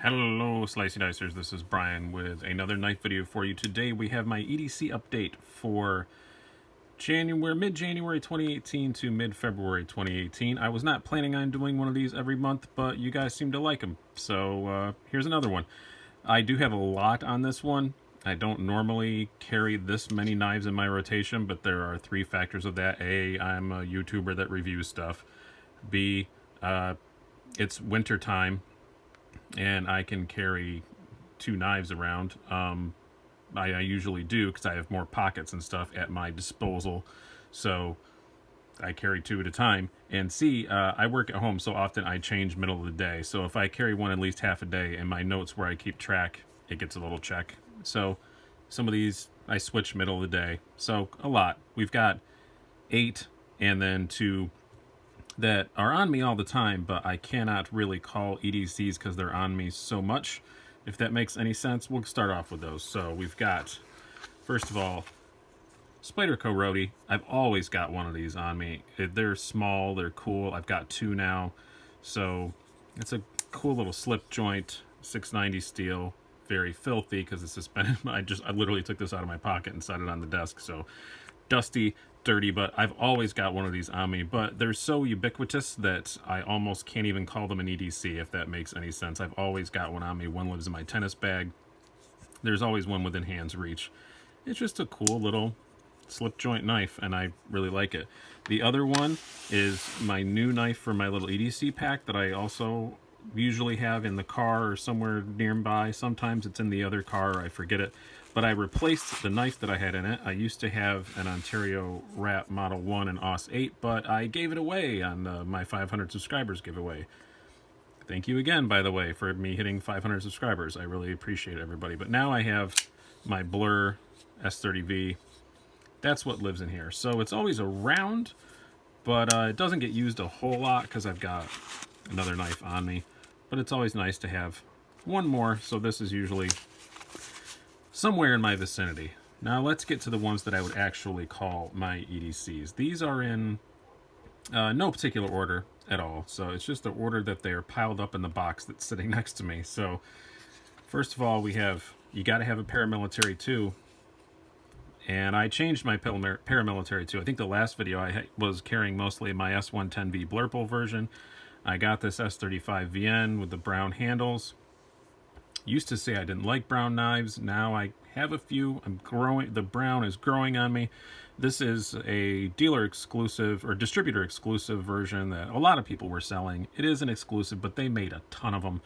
Hello Slicey Dicers, this is Brian with another knife video for you. Today we have my EDC update for mid-January 2018 to mid-February 2018. I was not planning on doing one of these every month, but you guys seem to like them, so here's another one. I do have a lot on this one. I don't normally carry this many knives in my rotation, but there are three factors of that. A, I'm a YouTuber that reviews stuff. B, it's winter time and I can carry two knives around. I usually do because I have more pockets and stuff at my disposal, so I carry two at a time. And C, I work at home, so often I change middle of the day, so if I carry one at least half a day, in my notes where I keep track, it gets a little check. So some of these I switch middle of the day, so a lot. We've got 8 and then 2 that are on me all the time, but I cannot really call EDCs because they're on me so much. If that makes any sense, we'll start off with those. So we've got, first of all, Spyderco Roadie. I've always got one of these on me. They're small, they're cool. I've got 2 now. So it's a cool little slip joint, 690 steel. Very filthy because it's suspended. I literally took this out of my pocket and set it on the desk. So dusty, dirty, but I've always got one of these on me. But they're so ubiquitous that I almost can't even call them an EDC, if that makes any sense. I've always got one on me. One lives in my tennis bag. There's always one within hand's reach. It's just a cool little slip joint knife, and I really like it. The other one is my new knife for my little EDC pack that I also usually have in the car or somewhere nearby. Sometimes it's in the other car, I forget it. But I replaced the knife that I had in it. I used to have an Ontario Rat Model 1 and AUS 8, but I gave it away on my 500 subscribers giveaway. Thank you again, by the way, for me hitting 500 subscribers. I really appreciate everybody. But now I have my Blur S30V. That's what lives in here. So it's always around, but it doesn't get used a whole lot because I've got another knife on me. But it's always nice to have one more, so this is usually somewhere in my vicinity. Now let's get to the ones that I would actually call my EDCs. These are in no particular order at all, so it's just the order that they are piled up in the box that's sitting next to me. So first of all, we have, you got to have a paramilitary 2, and I changed my paramilitary 2. I think the last video I was carrying mostly my S110V Blurple version. I got this S35VN with the brown handles. Used to say I didn't like brown knives. Now I have a few. I'm growing. The brown is growing on me. This is a dealer exclusive or distributor exclusive version that a lot of people were selling. It is an exclusive, but they made a ton of them,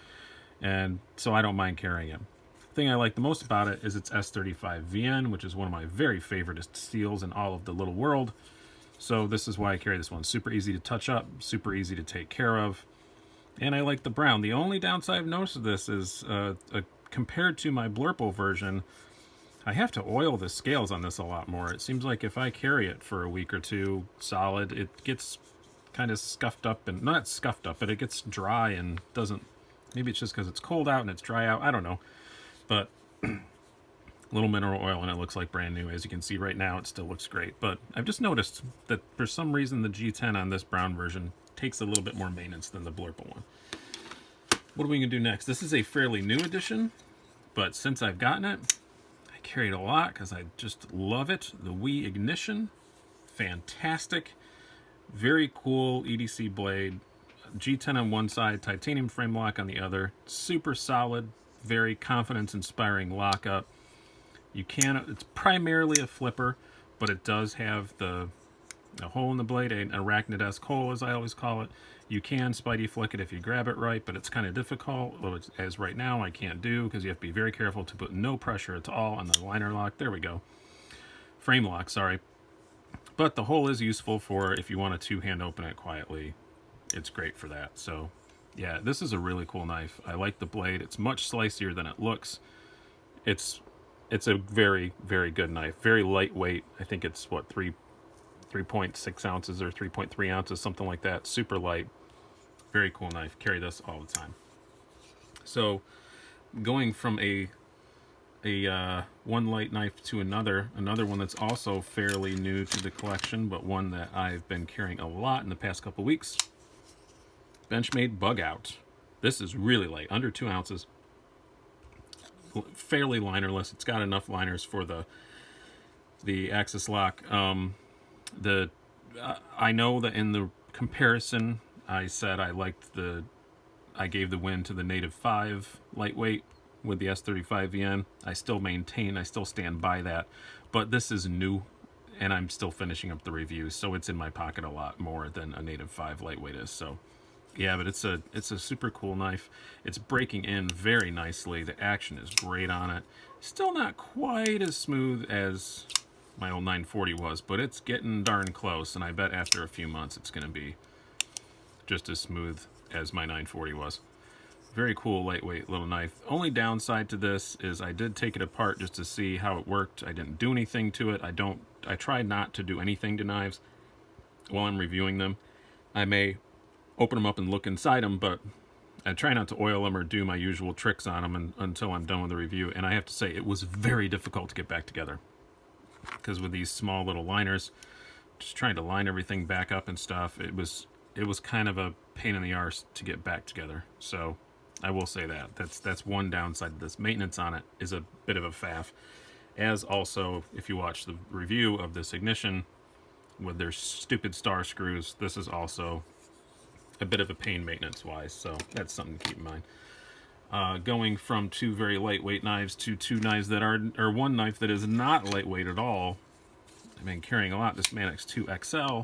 and so I don't mind carrying it. The thing I like the most about it is its S35VN, which is one of my very favorite steels in all of the little world. So this is why I carry this one. Super easy to touch up, super easy to take care of. And I like the brown. The only downside I've noticed of this is compared to my Blurple version, I have to oil the scales on this a lot more. It seems like if I carry it for a week or two solid, it gets kind of scuffed up, and not scuffed up, but it gets dry and doesn't, maybe it's just because it's cold out and it's dry out, I don't know. But little mineral oil and it looks like brand new. As you can see right now, it still looks great. But I've just noticed that for some reason the G10 on this brown version takes a little bit more maintenance than the Blurple one. What are we going to do next? This is a fairly new edition, but since I've gotten it, I carry it a lot because I just love it. The Wii Ignition, fantastic, very cool EDC blade. G10 on one side, titanium frame lock on the other. Super solid, very confidence-inspiring lockup. You can, it's primarily a flipper, but it does have a hole in the blade, an arachnid-esque hole, as I always call it. You can Spidey flick it if you grab it right, but it's kind of difficult, as right now I can't do, because you have to be very careful to put no pressure at all on the liner lock. There we go. Frame lock, sorry. But the hole is useful for if you want to two-hand open it quietly. It's great for that. So, yeah, this is a really cool knife. I like the blade. It's much slicier than it looks. It's a very, very good knife. Very lightweight. I think it's, what, 3.6 ounces or 3.3 ounces, something like that. Super light. Very cool knife. Carry this all the time. So, going from a one light knife to another one that's also fairly new to the collection, but one that I've been carrying a lot in the past couple weeks. Benchmade Bug Out. This is really light, under 2 ounces. fairly linerless. It's got enough liners for the axis lock. I know that in the comparison, I said I gave the win to the Native 5 lightweight with the S35 VN. I still stand by that, but this is new, and I'm still finishing up the review, so it's in my pocket a lot more than a Native 5 lightweight is. So yeah, but it's a super cool knife. It's breaking in very nicely. The action is great on it. Still not quite as smooth as my old 940 was, but it's getting darn close, and I bet after a few months it's going to be just as smooth as my 940 was. Very cool, lightweight little knife. Only downside to this is I did take it apart just to see how it worked. I didn't do anything to it. I try not to do anything to knives while I'm reviewing them. I may open them up and look inside them, but I try not to oil them or do my usual tricks on them until I'm done with the review. And I have to say, it was very difficult to get back together, because with these small little liners, just trying to line everything back up and stuff, it was kind of a pain in the arse to get back together. So I will say that's one downside to this. Maintenance on it is a bit of a faff. As also, if you watch the review of this Ignition with their stupid star screws, this is also a bit of a pain maintenance-wise, so that's something to keep in mind. Going from two very lightweight knives to two knives that or one knife that is not lightweight at all. I've been carrying a lot. This Manix 2 XL,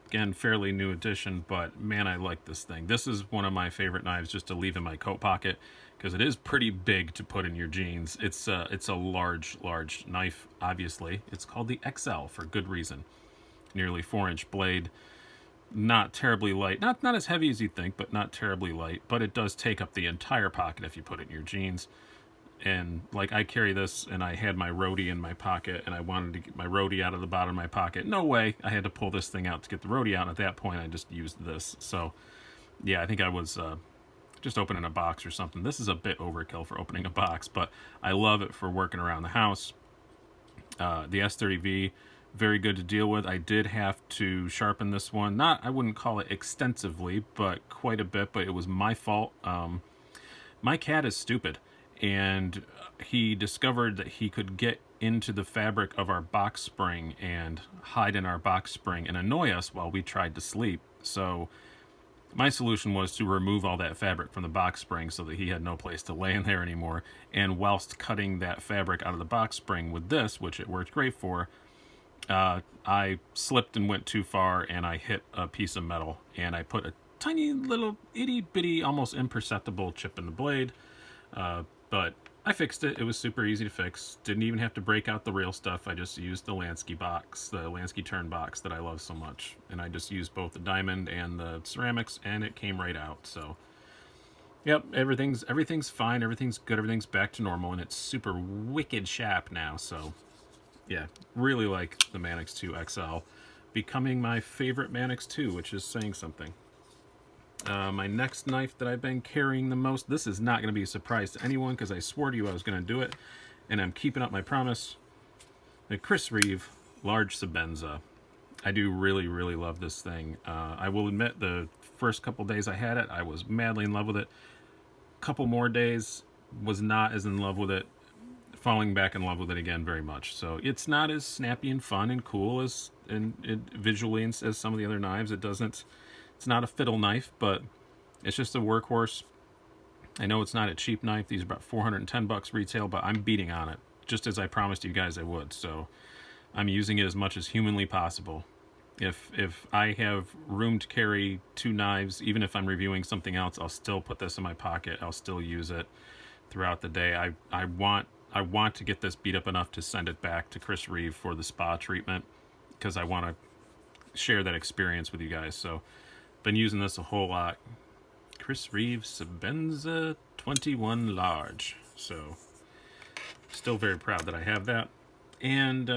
again, fairly new edition, but man, I like this thing. This is one of my favorite knives just to leave in my coat pocket, because it is pretty big to put in your jeans. It's a large knife, obviously. It's called the XL for good reason. Nearly 4-inch blade. Not terribly light, not as heavy as you'd think, but not terribly light, but it does take up the entire pocket if you put it in your jeans. And like, I carry this, and I had my roadie in my pocket, and I wanted to get my roadie out of the bottom of my pocket. No way, I had to pull this thing out to get the roadie out, and at that point I just used this. So yeah, I think I was just opening a box or something. This is a bit overkill for opening a box, but I love it for working around the house. The S30V, very good to deal with. I did have to sharpen this one. I wouldn't call it extensively, but quite a bit, but it was my fault. My cat is stupid, and he discovered that he could get into the fabric of our box spring and hide in our box spring and annoy us while we tried to sleep. So my solution was to remove all that fabric from the box spring so that he had no place to lay in there anymore. And whilst cutting that fabric out of the box spring with this, which it worked great for, I slipped and went too far, and I hit a piece of metal, and I put a tiny little itty-bitty, almost imperceptible chip in the blade, but I fixed it. It was super easy to fix. Didn't even have to break out the real stuff. I just used the Lansky box, the Lansky turn box that I love so much, and I just used both the diamond and the ceramics, and it came right out. So yep, everything's fine, everything's good, everything's back to normal, and it's super wicked sharp now. So yeah, really like the Manix 2 XL, becoming my favorite Manix 2, which is saying something. My next knife that I've been carrying the most, this is not going to be a surprise to anyone because I swore to you I was going to do it, and I'm keeping up my promise. The Chris Reeve Large Sebenza. I do really love this thing. I will admit, the first couple days I had it, I was madly in love with it. Couple more days, was not as in love with it. Falling back in love with it again very much. So it's not as snappy and fun and cool as visually as some of the other knives. It's not a fiddle knife, but it's just a workhorse. I know it's not a cheap knife. These are about $410 retail, but I'm beating on it, just as I promised you guys I would. So I'm using it as much as humanly possible. If I have room to carry two knives, even if I'm reviewing something else, I'll still put this in my pocket. I'll still use it throughout the day. I want to get this beat up enough to send it back to Chris Reeve for the spa treatment, because I want to share that experience with you guys. So been using this a whole lot. Chris Reeve Sebenza 21 large. So still very proud that I have that. And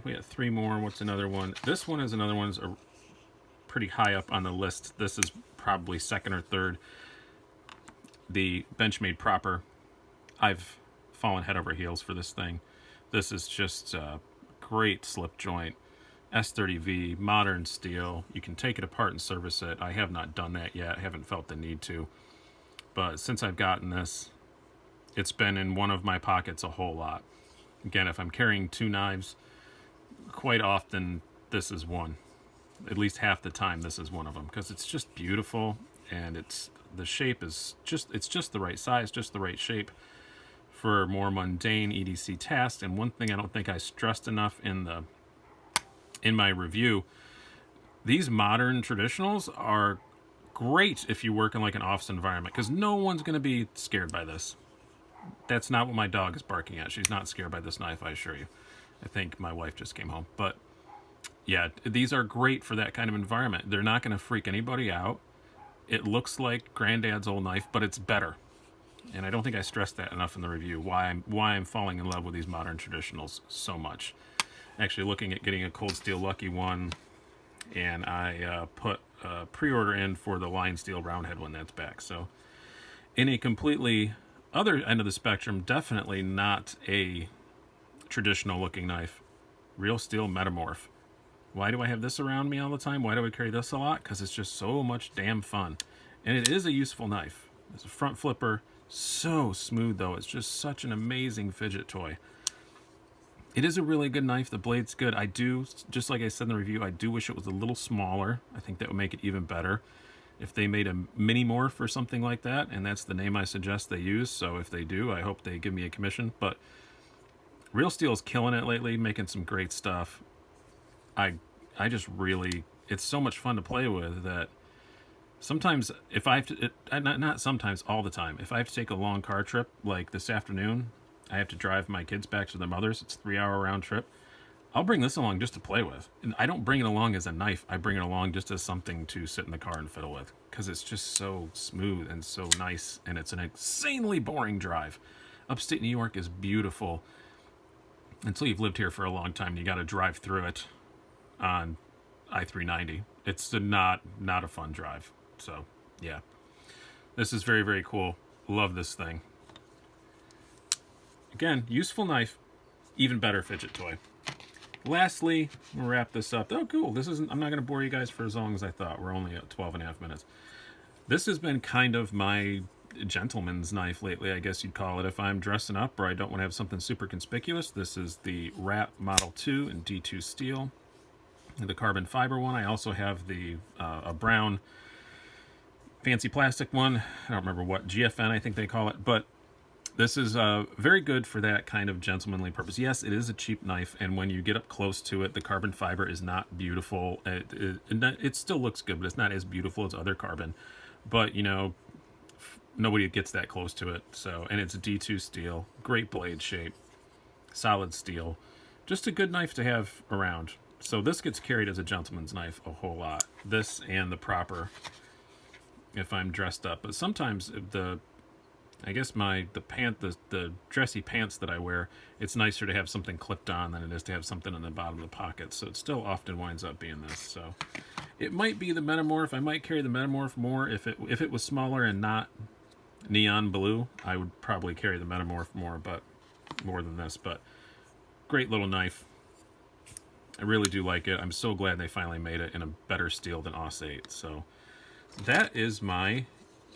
we got three more. What's another one? This one is another one's pretty high up on the list. This is probably second or third. The Benchmade proper. I've fallen head over heels for this thing. This is just a great slip joint. S30V, modern steel. You can take it apart and service it. I have not done that yet. I haven't felt the need to. But since I've gotten this, it's been in one of my pockets a whole lot. Again, if I'm carrying 2 knives, quite often this is one. At least half the time this is one of them, because it's just beautiful, and the shape is just the right size, just the right shape for more mundane EDC tasks. And one thing I don't think I stressed enough in my review, these modern traditionals are great if you work in like an office environment, because no one's going to be scared by this. That's not what my dog is barking at. She's not scared by this knife, I assure you. I think my wife just came home. But yeah, these are great for that kind of environment. They're not going to freak anybody out. It looks like Granddad's old knife, but it's better. And I don't think I stressed that enough in the review, why I'm falling in love with these modern traditionals so much. Actually looking at getting a Cold Steel Lucky one, and I put a pre-order in for the Line Steel Roundhead one that's back. So in a completely other end of the spectrum, definitely not a traditional looking knife, Real Steel Metamorph. Why do I have this around me all the time? Why do I carry this a lot? Because it's just so much damn fun. And it is a useful knife. It's a front flipper. So smooth, though. It's just such an amazing fidget toy. It is a really good knife. The blade's good. I do, just like I said in the review, I do wish it was a little smaller. I think that would make it even better. If they made a mini morph or something like that, and that's the name I suggest they use. So if they do, I hope they give me a commission. But Real Steel's killing it lately, making some great stuff. I just really, it's so much fun to play with that sometimes if I have to, not sometimes, all the time, if I have to take a long car trip, like this afternoon, I have to drive my kids back to their mothers, it's a 3-hour round trip, I'll bring this along just to play with. And I don't bring it along as a knife, I bring it along just as something to sit in the car and fiddle with, because it's just so smooth and so nice, and it's an insanely boring drive. Upstate New York is beautiful until you've lived here for a long time and you got to drive through it on I-390. It's not a fun drive. So yeah, this is very, very cool. Love this thing. Again, useful knife, even better fidget toy. Lastly, we'll wrap this up. Oh, cool. I'm not going to bore you guys for as long as I thought. We're only at 12 and a half minutes. This has been kind of my gentleman's knife lately, I guess you'd call it. If I'm dressing up or I don't want to have something super conspicuous, this is the Wrap Model 2 in D2 steel. The carbon fiber one. I also have the a brown fancy plastic one. I don't remember what, GFN I think they call it, but this is very good for that kind of gentlemanly purpose. Yes, it is a cheap knife, and when you get up close to it, the carbon fiber is not beautiful. It still looks good, but it's not as beautiful as other carbon. But, you know, nobody gets that close to it. So, and it's a D2 steel, great blade shape, solid steel, just a good knife to have around. So this gets carried as a gentleman's knife a whole lot. This and the proper, if I'm dressed up. But sometimes I guess the dressy pants that I wear, it's nicer to have something clipped on than it is to have something in the bottom of the pocket. So it still often winds up being this. So it might be the Metamorph. I might carry the Metamorph more. If it was smaller and not neon blue, I would probably carry the Metamorph more than this. But great little knife. I really do like it. I'm so glad they finally made it in a better steel than Aus 8. So that is my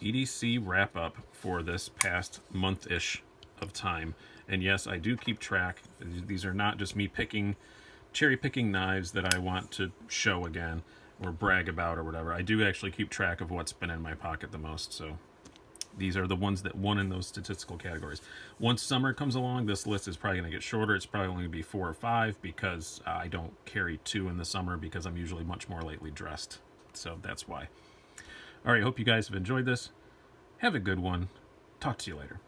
EDC wrap-up for this past month-ish of time. And yes, I do keep track. These are not just me cherry-picking knives that I want to show again or brag about or whatever. I do actually keep track of what's been in my pocket the most. So these are the ones that won in those statistical categories. Once summer comes along, this list is probably going to get shorter. It's probably only going to be 4 or 5 because I don't carry 2 in the summer because I'm usually much more lightly dressed. So that's why. All right, hope you guys have enjoyed this. Have a good one. Talk to you later.